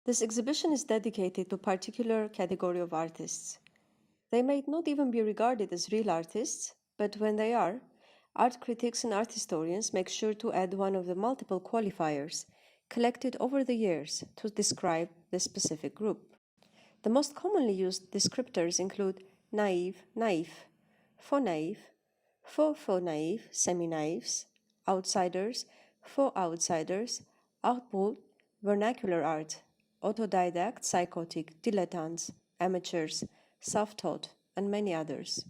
This exhibition is dedicated to a particular category of artists. They might not even be regarded as real artists, but when they are, art critics and art historians make sure to add one of the multiple qualifiers collected over the years to describe this specific group. The most commonly used descriptors include naïve, naïf, faux naïf, semi-naïfs, outsiders, faux outsiders, art brut, vernacular art, autodidact, psychotic, dilettantes, amateurs, self-taught, and many others.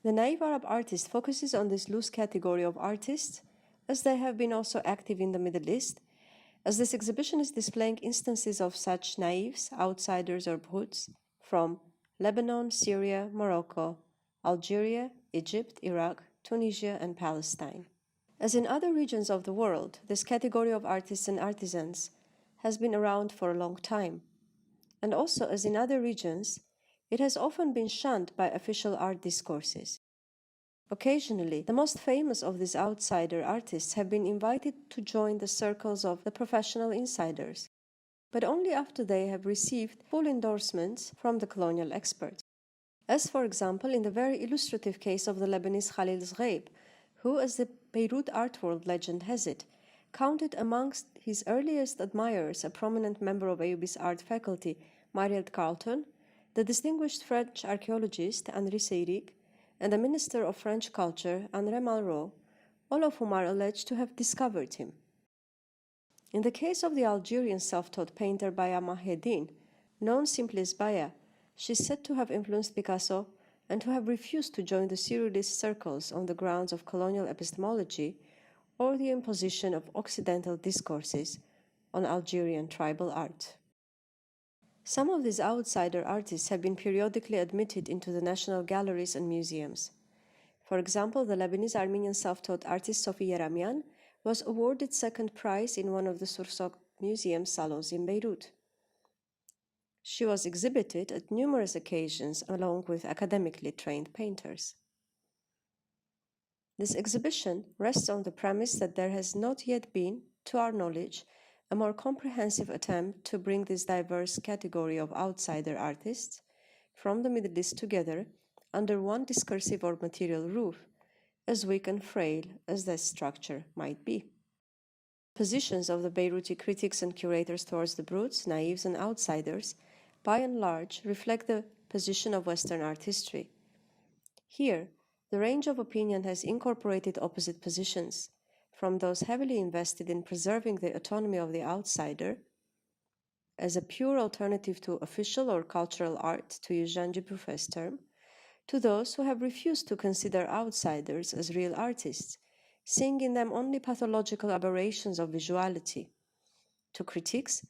The Naïve Arab artist focuses on this loose category of artists, as they have been also active in the Middle East, as this exhibition is displaying instances of such naïves, outsiders, or bruts from Lebanon, Syria, Morocco, Algeria, Egypt, Iraq, Tunisia, and Palestine. As in other regions of the world, this category of artists and artisans has been around for a long time. And also, as in other regions, it has often been shunned by official art discourses. Occasionally, the most famous of these outsider artists have been invited to join the circles of the professional insiders, but only after they have received full endorsements from the colonial experts. As, for example, in the very illustrative case of the Lebanese Khalil Zghaib, who, as the Beirut art world legend has it, counted amongst his earliest admirers a prominent member of Ayubi's art faculty, Mariette Carleton, the distinguished French archaeologist Henri Seyrig, and the Minister of French Culture, André Malraux, all of whom are alleged to have discovered him. In the case of the Algerian self-taught painter Baya Mahedine, known simply as Baya, she is said to have influenced Picasso and to have refused to join the surrealist circles on the grounds of colonial epistemology or the imposition of Occidental discourses on Algerian tribal art. Some of these outsider artists have been periodically admitted into the national galleries and museums. For example, the Lebanese Armenian self-taught artist Sophie Yeramian was awarded second prize in one of the Sursok Museum salons in Beirut. She was exhibited at numerous occasions along with academically trained painters. This exhibition rests on the premise that there has not yet been, to our knowledge, a more comprehensive attempt to bring this diverse category of outsider artists from the Middle East together under one discursive or material roof, as weak and frail as that structure might be. Positions of the Beiruti critics and curators towards the Bruts, Naïves, and outsiders, by and large, reflect the position of Western art history. Here, the range of opinion has incorporated opposite positions, from those heavily invested in preserving the autonomy of the outsider as a pure alternative to official or cultural art, to use Jean Dubuffet's term, to those who have refused to consider outsiders as real artists, seeing in them only pathological aberrations of visuality, to critics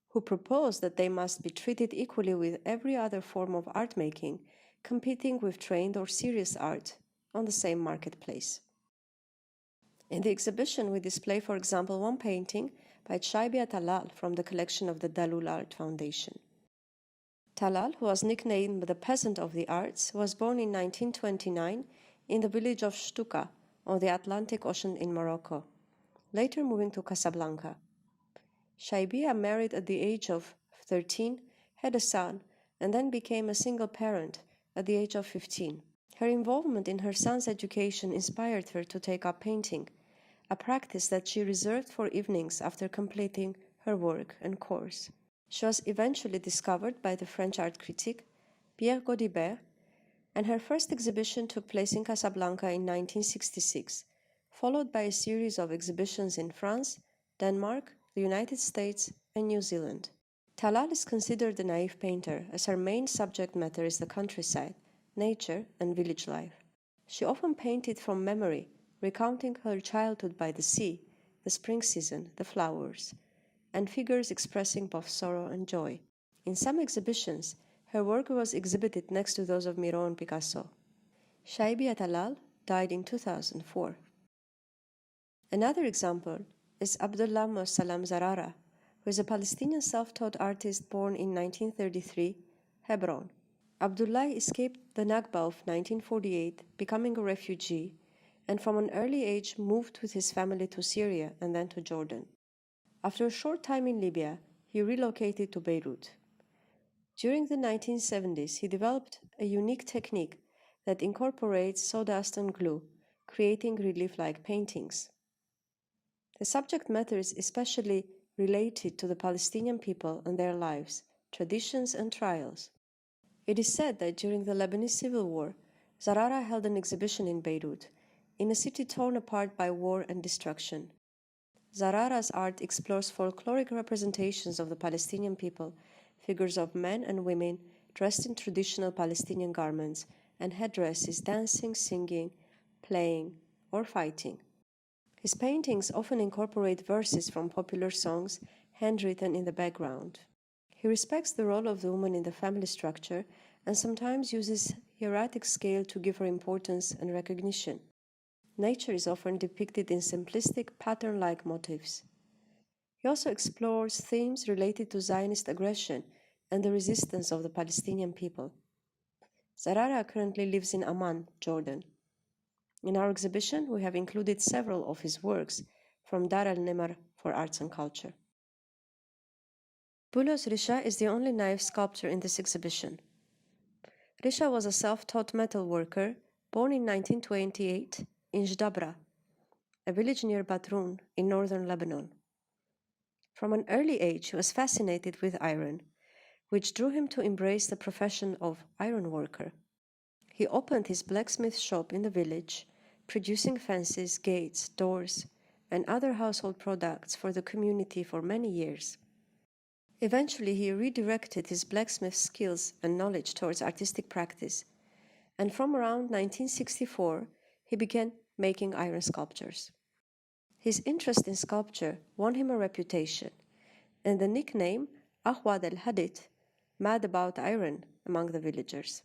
who propose that they must be treated equally with every other form of art making, competing with trained or serious art on the same marketplace. In the exhibition, we display, for example, one painting by Shaibia Talal from the collection of the Dalul Art Foundation. Talal, who was nicknamed the Peasant of the Arts, was born in 1929 in the village of Shtuka on the Atlantic Ocean in Morocco, later moving to Casablanca. Shaibia married at the age of 13, had a son, and then became a single parent at the age of 15. Her involvement in her son's education inspired her to take up painting, a practice that she reserved for evenings after completing her work and course. She was eventually discovered by the French art critic Pierre Gaudibert, and her first exhibition took place in Casablanca in 1966, followed by a series of exhibitions in France, Denmark, the United States, and New Zealand. Talal is considered a naive painter, as her main subject matter is the countryside, nature, and village life. She often painted from memory, recounting her childhood by the sea, the spring season, the flowers, and figures expressing both sorrow and joy. In some exhibitions, her work was exhibited next to those of Miro and Picasso. Shaibia Talal died in 2004. Another example is Abdullah Mosalam Zarara, who is a Palestinian self-taught artist born in 1933, Hebron. Abdullah escaped the Nakba of 1948, becoming a refugee, and from an early age moved with his family to Syria and then to Jordan. After a short time in Libya, he relocated to Beirut. During the 1970s, he developed a unique technique that incorporates sawdust and glue, creating relief-like paintings. The subject matter is especially related to the Palestinian people and their lives, traditions, and trials. It is said that during the Lebanese Civil War, Zarara held an exhibition in Beirut, in a city torn apart by war and destruction. Zarara's art explores folkloric representations of the Palestinian people, figures of men and women dressed in traditional Palestinian garments and headdresses dancing, singing, playing, or fighting. His paintings often incorporate verses from popular songs handwritten in the background. He respects the role of the woman in the family structure and sometimes uses hieratic scale to give her importance and recognition. Nature is often depicted in simplistic, pattern-like motifs. He also explores themes related to Zionist aggression and the resistance of the Palestinian people. Zarara currently lives in Amman, Jordan. In our exhibition, we have included several of his works from Dar al-Nimar for Arts and Culture. Bulos Risha is the only Naïve sculptor in this exhibition. Risha was a self-taught metal worker born in 1928 in Jdabra, a village near Batroun in northern Lebanon. From an early age, he was fascinated with iron, which drew him to embrace the profession of iron worker. He opened his blacksmith shop in the village, producing fences, gates, doors, and other household products for the community for many years. Eventually, he redirected his blacksmith skills and knowledge towards artistic practice, and from around 1964, he began making iron sculptures. His interest in sculpture won him a reputation, and the nickname Ahwad al-Hadith, mad about iron, among the villagers.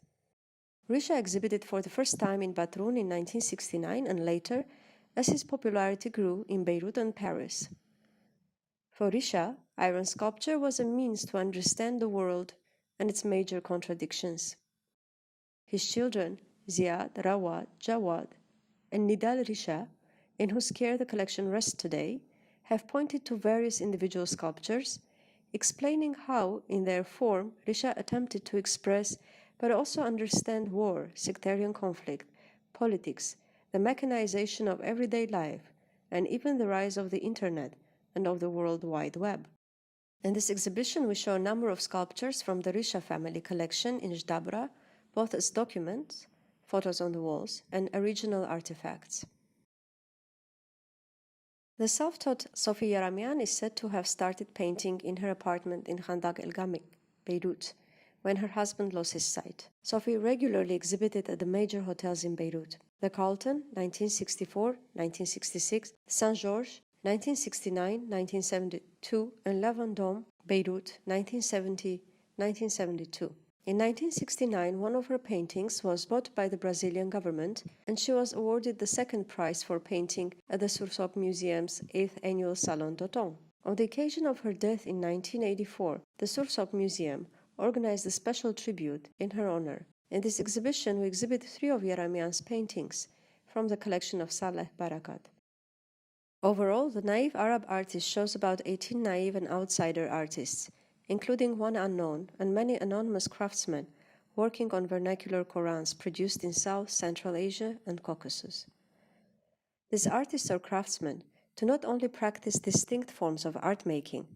Risha exhibited for the first time in Batroun in 1969 and later, as his popularity grew, in Beirut and Paris. For Risha, iron sculpture was a means to understand the world and its major contradictions. His children, Ziad, Rawad, Jawad, and Nidal Risha, in whose care the collection rests today, have pointed to various individual sculptures, explaining how, in their form, Risha attempted to express but also understand war, sectarian conflict, politics, the mechanization of everyday life, and even the rise of the Internet and of the World Wide Web. In this exhibition, we show a number of sculptures from the Risha family collection in Jdabra, both as documents, photos on the walls, and original artifacts. The self-taught Sophie Yaramian is said to have started painting in her apartment in Khandak El Gamik, Beirut, when her husband lost his sight. Sophie regularly exhibited at the major hotels in Beirut: the Carlton, 1964, 1966, Saint Georges, 1969, 1972, and La Vendôme, Beirut, 1970, 1972. In 1969, one of her paintings was bought by the Brazilian government, and she was awarded the second prize for painting at the Sursop Museum's 8th annual Salon d'Automne. On the occasion of her death in 1984, the Sursop Museum organized a special tribute in her honor. In this exhibition, we exhibit 3 of Yaramian's paintings from the collection of Saleh Barakat. Overall, the Naïve Arab artist shows about 18 naive and outsider artists, including one unknown and many anonymous craftsmen working on vernacular Qurans produced in South, Central Asia, and Caucasus. These artists or craftsmen do not only practice distinct forms of art making,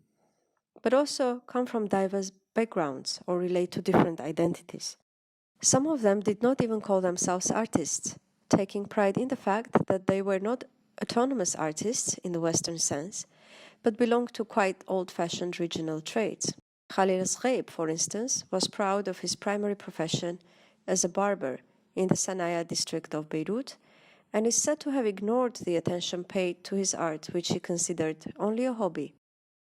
but also come from diverse backgrounds or relate to different identities. Some of them did not even call themselves artists, taking pride in the fact that they were not autonomous artists in the Western sense, but belonged to quite old-fashioned regional trades. Khalil Sghaib, for instance, was proud of his primary profession as a barber in the Sanaya district of Beirut, and is said to have ignored the attention paid to his art, which he considered only a hobby.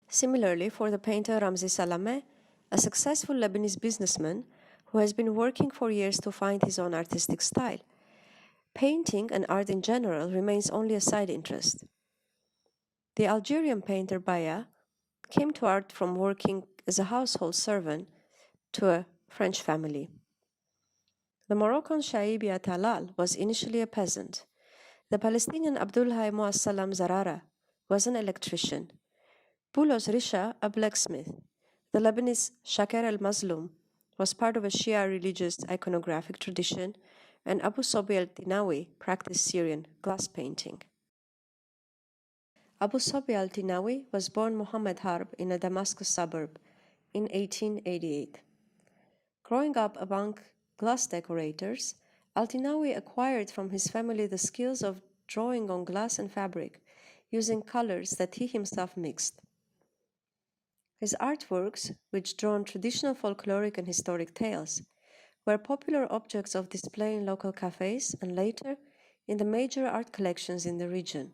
Similarly, for the painter Ramzi Salameh, a successful Lebanese businessman who has been working for years to find his own artistic style, painting and art in general remains only a side interest. The Algerian painter Baya came to art from working as a household servant to a French family. The Moroccan Shaibi Atalal was initially a peasant. The Palestinian Abdulhai Muassalam Zarara was an electrician. Bulos Risha, a blacksmith. The Lebanese Shakar al-Mazlum was part of a Shia religious iconographic tradition, and Abu Sobi al-Tinawi practiced Syrian glass painting. Abu Sobi al-Tinawi was born Muhammad Harb in a Damascus suburb in 1888. Growing up among glass decorators, al-Tinawi acquired from his family the skills of drawing on glass and fabric, using colors that he himself mixed. His artworks, which drew on traditional folkloric and historic tales, were popular objects of display in local cafes and later in the major art collections in the region.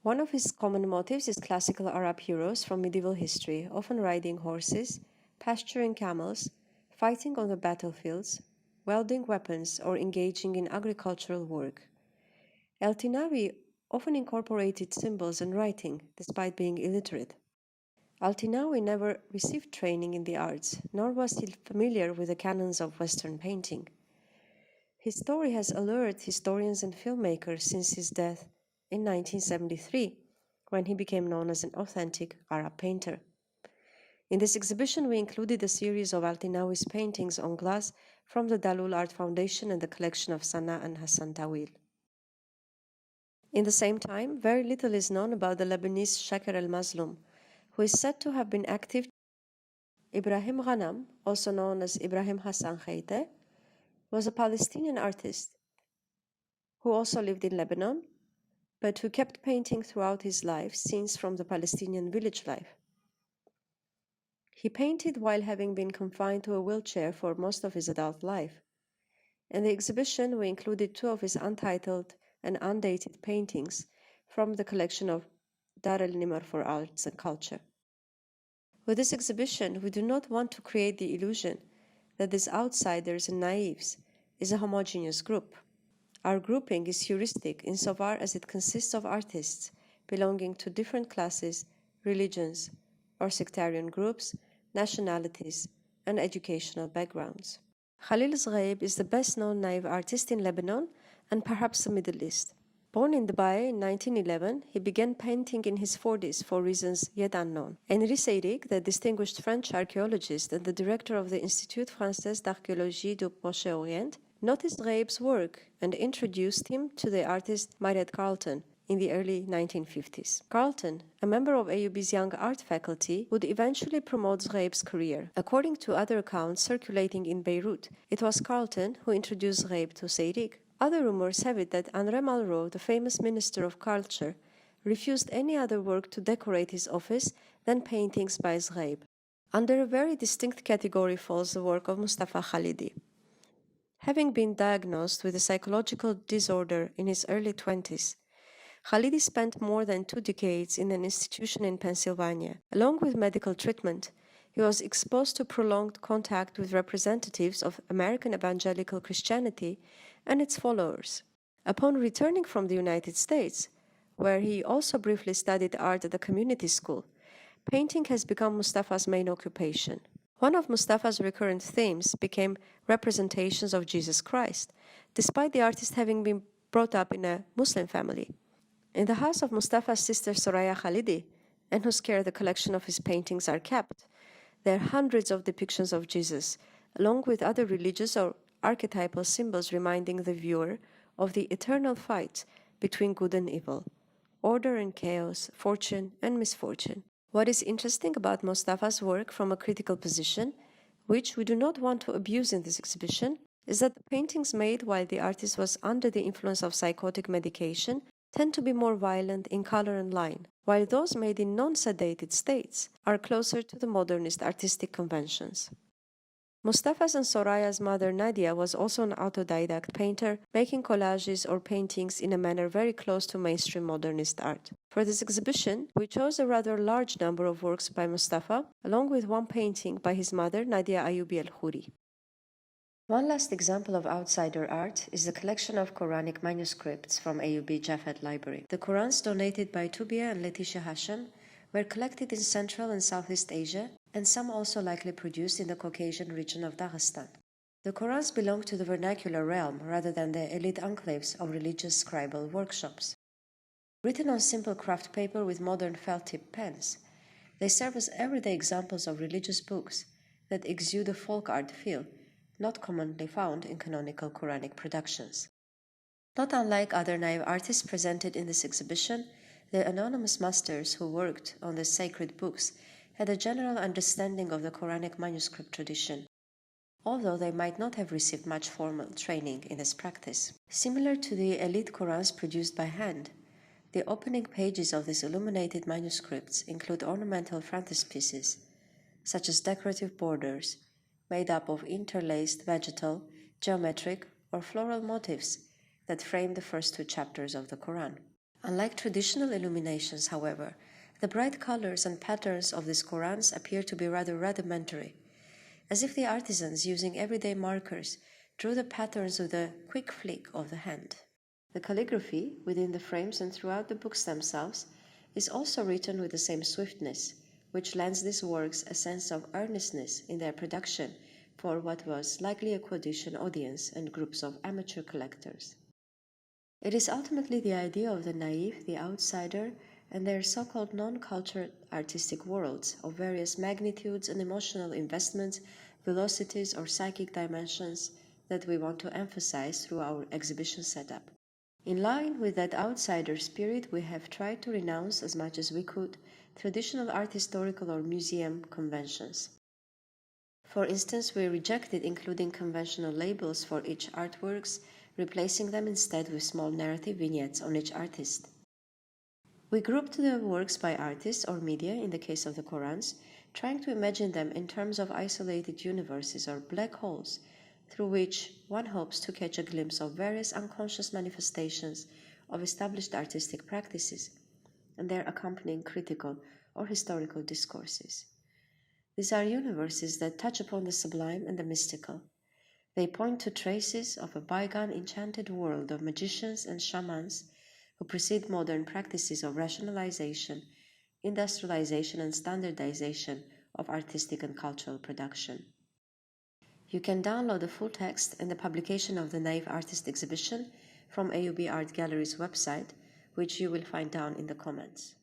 One of his common motifs is classical Arab heroes from medieval history, often riding horses, pasturing camels, fighting on the battlefields, wielding weapons, or engaging in agricultural work. El-Tinawi often incorporated symbols and writing, despite being illiterate. Al-Tinawi never received training in the arts, nor was he familiar with the canons of Western painting. His story has allured historians and filmmakers since his death in 1973, when he became known as an authentic Arab painter. In this exhibition, we included a series of Al-Tinawi's paintings on glass from the Dalul Art Foundation and the collection of Sana and Hassan Tawil. In the same time, very little is known about the Lebanese Shakar al-Mazlum, who is said to have been active. Ibrahim Ghanam, also known as Ibrahim Hassan Khayte, was a Palestinian artist who also lived in Lebanon, but who kept painting throughout his life scenes from the Palestinian village life. He painted while having been confined to a wheelchair for most of his adult life. In the exhibition, we included two of his untitled and undated paintings from the collection of Dar al-Nimar for Arts and Culture. With this exhibition, we do not want to create the illusion that these outsiders and naïves is a homogeneous group. Our grouping is heuristic insofar as it consists of artists belonging to different classes, religions, or sectarian groups, nationalities, and educational backgrounds. Khalil Zghaib is the best-known Naïve artist in Lebanon and perhaps the Middle East. Born in Dubai in 1911, he began painting in his 40s for reasons yet unknown. Henri Seyrig, the distinguished French archaeologist and the director of the Institut Français d'Archéologie du Proche-Orient, noticed Zghaib's work and introduced him to the artist Mariette Carleton in the early 1950s. Carleton, a member of AUB's young art faculty, would eventually promote Zghaib's career. According to other accounts circulating in Beirut, it was Carleton who introduced Zghaib to Seyrig. Other rumors have it that André Malraux, the famous Minister of Culture, refused any other work to decorate his office than paintings by Zghaib. Under a very distinct category falls the work of Mustafa Khalidi. Having been diagnosed with a psychological disorder in his early 20s, Khalidi spent more than 2 decades in an institution in Pennsylvania. Along with medical treatment, he was exposed to prolonged contact with representatives of American evangelical Christianity and its followers. Upon returning from the United States, where he also briefly studied art at a community school, painting has become Mustafa's main occupation. One of Mustafa's recurrent themes became representations of Jesus Christ, despite the artist having been brought up in a Muslim family. In the house of Mustafa's sister Soraya Khalidi, in whose care the collection of his paintings are kept, there are hundreds of depictions of Jesus, along with other religious or archetypal symbols reminding the viewer of the eternal fight between good and evil, order and chaos, fortune and misfortune. What is interesting about Mustafa's work from a critical position, which we do not want to abuse in this exhibition, is that the paintings made while the artist was under the influence of psychotic medication tend to be more violent in color and line, while those made in non-sedated states are closer to the modernist artistic conventions. Mustafa's and Soraya's mother Nadia was also an autodidact painter, making collages or paintings in a manner very close to mainstream modernist art. For this exhibition, we chose a rather large number of works by Mustafa, along with one painting by his mother Nadia Ayubi al-Khoury. One last example of outsider art is the collection of Quranic manuscripts from AUB Jafet Library. The Qurans donated by Tubia and Letitia Hashem were collected in Central and Southeast Asia, and some also likely produced in the Caucasian region of Dagestan. The Qurans belong to the vernacular realm rather than the elite enclaves of religious scribal workshops. Written on simple craft paper with modern felt-tip pens, They serve as everyday examples of religious books that exude a folk art feel, not commonly found in canonical Quranic productions. Not unlike other Naïve artists presented in this exhibition, the anonymous masters who worked on the sacred books had a general understanding of the Quranic manuscript tradition, although they might not have received much formal training in this practice. Similar to the elite Qurans produced by hand, the opening pages of these illuminated manuscripts include ornamental frontispieces, such as decorative borders, made up of interlaced vegetal, geometric, or floral motifs that frame the first two chapters of the Quran. Unlike traditional illuminations, however, the bright colors and patterns of these Qurans appear to be rather rudimentary, as if the artisans using everyday markers drew the patterns with a quick flick of the hand. The calligraphy within the frames and throughout the books themselves is also written with the same swiftness, which lends these works a sense of earnestness in their production for what was likely a Qurdish audience and groups of amateur collectors. It is ultimately the idea of the naïve, the outsider, and their so-called non-cultured artistic worlds of various magnitudes and emotional investments, velocities, or psychic dimensions that we want to emphasize through our exhibition setup. In line with that outsider spirit, we have tried to renounce as much as we could traditional art historical or museum conventions. For instance, we rejected including conventional labels for each artworks, replacing them instead with small narrative vignettes on each artist. We grouped the works by artists or media in the case of the Qurans, trying to imagine them in terms of isolated universes or black holes through which one hopes to catch a glimpse of various unconscious manifestations of established artistic practices and their accompanying critical or historical discourses. These are universes that touch upon the sublime and the mystical. They point to traces of a bygone enchanted world of magicians and shamans who precede modern practices of rationalization, industrialization, and standardization of artistic and cultural production. You can download the full text and the publication of the Naïve Artist Exhibition from AUB Art Gallery's website, which you will find down in the comments.